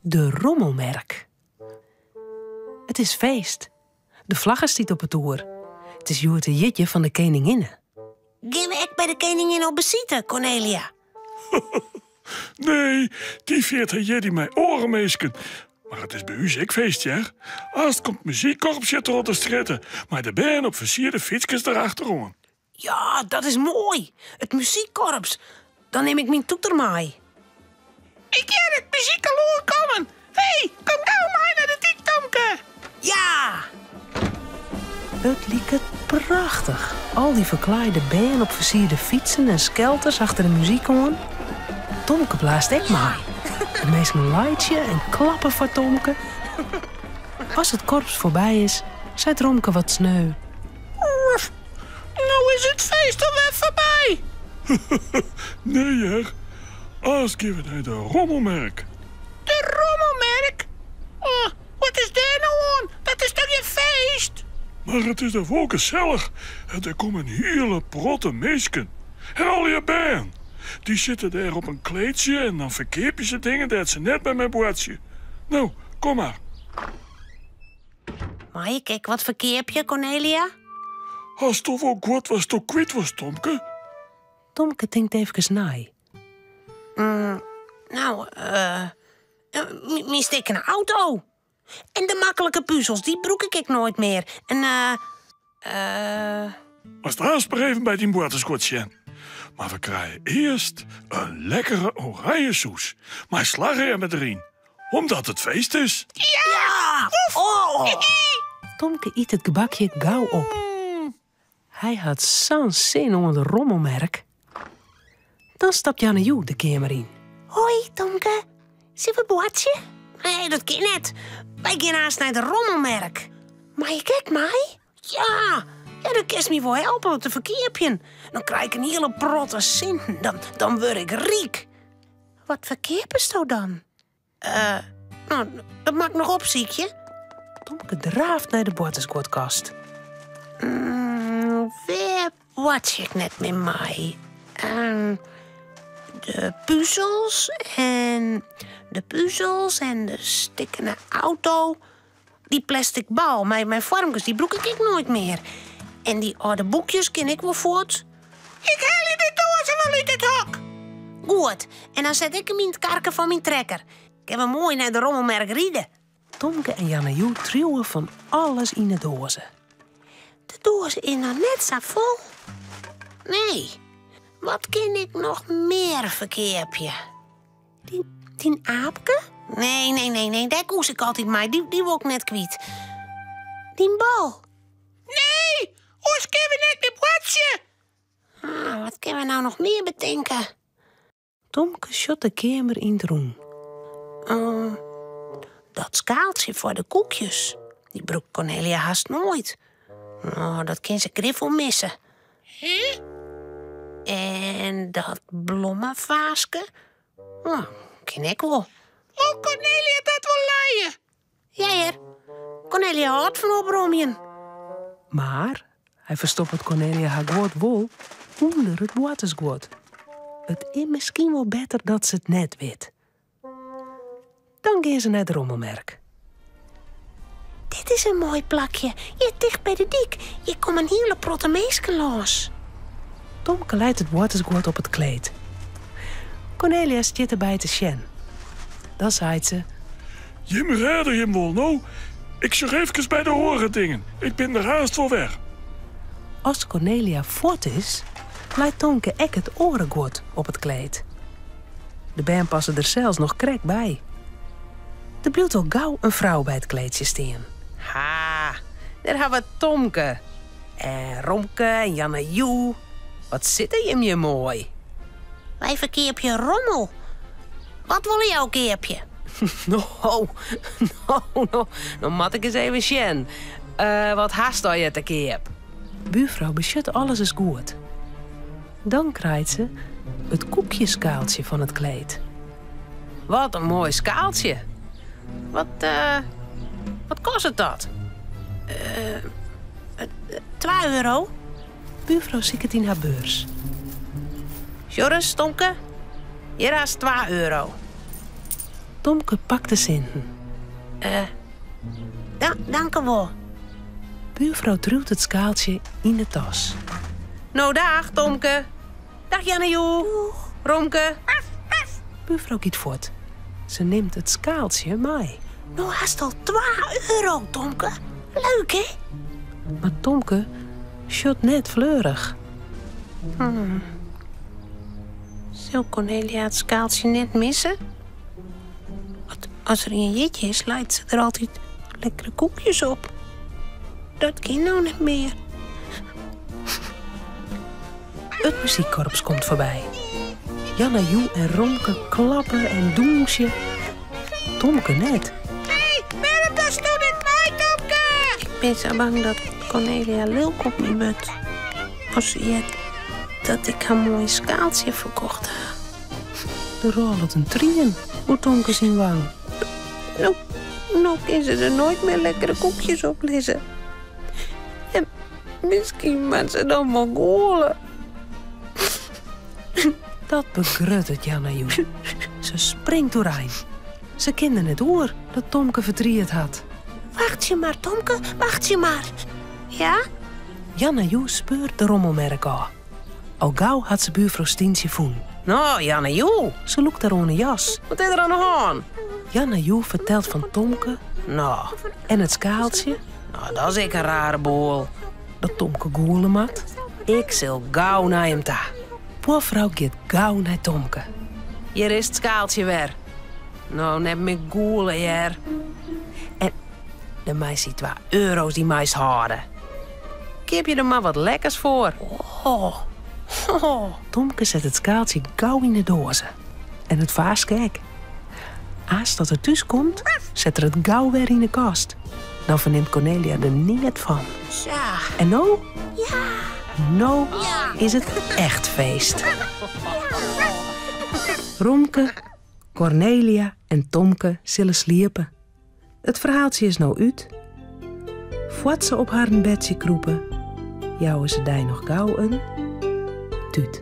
De rommelmerk. Het is feest. De vlaggen stiet op het toer. Het is Joert de Jitje van de Koninginnen. Gaan we echt bij de koningin op bezieten, Cornelia? Nee, die viert hij Jiddy mijn orenmeesken. Maar het is bij u ook feest, ja? Als komt muziekkorpsje door de stritten, maar de band op versierde fietsjes erachterom. Ja, dat is mooi. Het muziekkorps. Dan neem ik mijn toeter mee. Ik ken het muziekaloor komen. Hé, kom gauw maar naar de TikTomke. Ja! Het liep het prachtig. Al die verklaaide benen op versierde fietsen en skelters achter de muziek aan. Tomke blaast echt maar. De meesten lightje en klappen voor Tomke. Als het korps voorbij is, zei Romke wat sneu. Nou is het feest alweer voorbij. Nee, hè? Als gaan we naar de rommelmerk. De rommelmerk? Oh, wat is daar nou aan? Dat is toch je feest? Maar het is er ook gezellig. En er komen hele protte meesken. En al je band. Die zitten daar op een kleedje en dan verkeep je ze dingen dat ze net bij mijn bootje. Nou, kom maar. Maar je kijk, wat verkeer je, Cornelia? Als toch ook wat was toch kwijt was, Tomke? Tomke denkt even naai. Mijn stikkende auto. En de makkelijke puzzels, die broek ik nooit meer. En, Was het haast maar even bij die boaterskotje. Maar we krijgen eerst een lekkere oranje soes. Maar slagen er met erin. Omdat het feest is. Ja! Oh! Tomke eet het gebakje gauw op. Hij had zo'n zin om de rommelmerk. Dan stapt Janne Joe de kamer in. Hoi, Tomke. Zullen we bootje? Nee, dat kan net. Wij gaan haast naar de rommelmerk. Maar je kijkt mij? Ja, dan kan je me wel helpen op de verkeerpjen. Dan krijg ik een hele protte zin. Dan word ik riek. Wat verkeerpjes nou dan? Nou, dat maakt nog op, ziekje. Tomke draaft naar de bordenskortkast. Waar watch ik net met mij? De puzzels en de stikkende auto. Die plastic bal, mijn vormjes, die broek ik nooit meer. En die oude boekjes ken ik wel voort. Ik haal je de dozen wel uit het hok. Goed, en dan zet ik hem in het karken van mijn trekker. Ik heb hem mooi naar de rommelmerk rieden. Tomke en Janne Joe truwen van alles in de dozen. De dozen is nog net zo vol. Nee, wat ken ik nog meer verkeerpje? Die aapke? Nee, daar koes ik altijd mee. Die wil ik net kwijt. Die bal. Nee, ons kunnen we net meer watje. Wat kunnen we nou nog meer bedenken? Tomke shot de kamer in het roem. Dat skaaltje voor de koekjes. Die broek Cornelia haast nooit. Dat kan ze griffel missen. En dat bloemenvaasje. Ken ik wel. Oh, Cornelia, dat wil laaien. Ja, heer. Cornelia houdt van oprommen. Maar hij verstopt het Cornelia haar goed wol onder het watersgoed. Het is misschien wel beter dat ze het net weet. Dan gaan ze naar de rommelmerk. Dit is een mooi plakje. Je dicht bij de dik. Je komt een hele protte meesken los. Tomke leidt het watersgoed op het kleed. Cornelia zit erbij te sjen. Dan zei ze... Je me redden, je wel nou. Ik zorg even bij de horen dingen. Ik ben er haast voor weg. Als Cornelia voort is, leidt Tomke ek het orengoed op het kleed. De band passen er zelfs nog krek bij. Er blijft al gauw een vrouw bij het kleedje staan. Ha, daar hebben we Tomke. En Romke en Janne Joe. Wat zitten je me mooi. Wij verkeerpje rommel. Wat wil jouw keerpje? Nou, mat ik eens even sjen. Wat haast al je te keep? Buurvrouw beschut alles is goed. Dan krijgt ze het koekjeskaaltje van het kleed. Wat een mooi skaaltje. Wat kost het dat? €2. Buurvrouw ziet het in haar beurs. Joris, Tomke, hier is €2. Tomke pakt de centen. Dank u wel. Buurvrouw duwt het skaaltje in de tas. Nou, dag, Tomke. Dag, Jannejoe. Romke. Buurvrouw giet voort. Ze neemt het skaaltje mee. Nou haast al €2, Tomke. Leuk, hè? Maar Tomke shot net fleurig. Zal Cornelia het skaaltje net missen? Als er een jitje is, lijkt ze er altijd lekkere koekjes op. Dat kan nou niet meer. Het muziekkorps komt voorbij. Jannejoe en Romke klappen en doensje. Tomke net. Waarom dat doe dit mij, Tomke? Ik ben zo bang dat Cornelia lulk op me moet. Als ze jet dat ik haar mooi skaaltje verkocht heb. De rolt een trien hoe Tomke zien wang. Nou kan ze er nooit meer lekkere koekjes op lezen. En misschien moet ze dan wel golen. Dat begrut het Jannejoe. Ze springt doorheen. Ze kende het oor dat Tomke verdriet had. Wacht je maar, Tomke, wacht je maar. Ja? Jannejoe speurt de rommelmerk aan. Al gauw had ze buurvrouw Stientje voen. Nou, Jannejoe. Ze loekt haar een jas. Wat is er aan de hand? Jannejoe vertelt van Tomke Nou, en het skaaltje dat is ik een rare boel. dat Tomke goelen mat. Ik zal gauw naar hem ta. Poorvrouw gaat gauw naar Tomke. Hier is het skaaltje weer. Nou, net met goelen hier. En de meisje €2 die meis houden. Geef je er maar wat lekkers voor. Tomke zet het skaaltje gauw in de dozen. En het vaas kijk. Als dat er thuis komt, zet er het gauw weer in de kast. Dan verneemt Cornelia er niet van. Ja. En nou? Ja. Nou is het echt feest. Romke, Cornelia en Tomke zullen sliepen. Het verhaaltje is nou uit. Voordat ze op haar bedje kroepen, jouwen ze daar nog gauw een tuut.